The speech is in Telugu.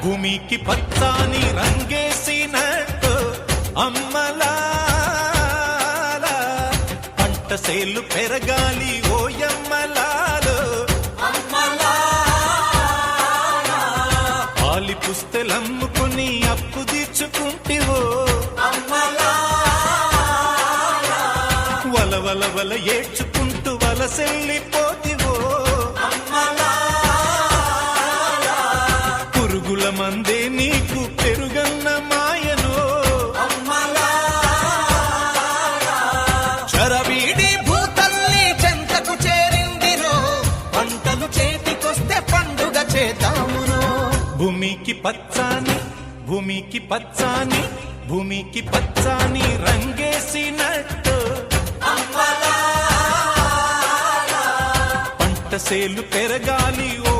భూమికి పచ్చాని రంగేసినట్టు అమ్మలా పంట సేలు పెరగాలి ఓయమ్మలాలో పాలి పుస్తెలమ్ముకుని అప్పు తీర్చుకుంటివో వల వల ఏడ్చుకుంటూ వలసెల్లిపోతివో పురుగుల మందే నీకు పెరుగన్న మాయనో చరవీడి భూతల్లి చెంతకు చేరిందిరో పంటలు చేతికొస్తే పండుగ చేద్దామురో భూమికి పచ్చాని భూమికి పచ్చాని భూమికి పచ్చాని రంగేసినట్టు పంట సేలు పెరగాలి ఓ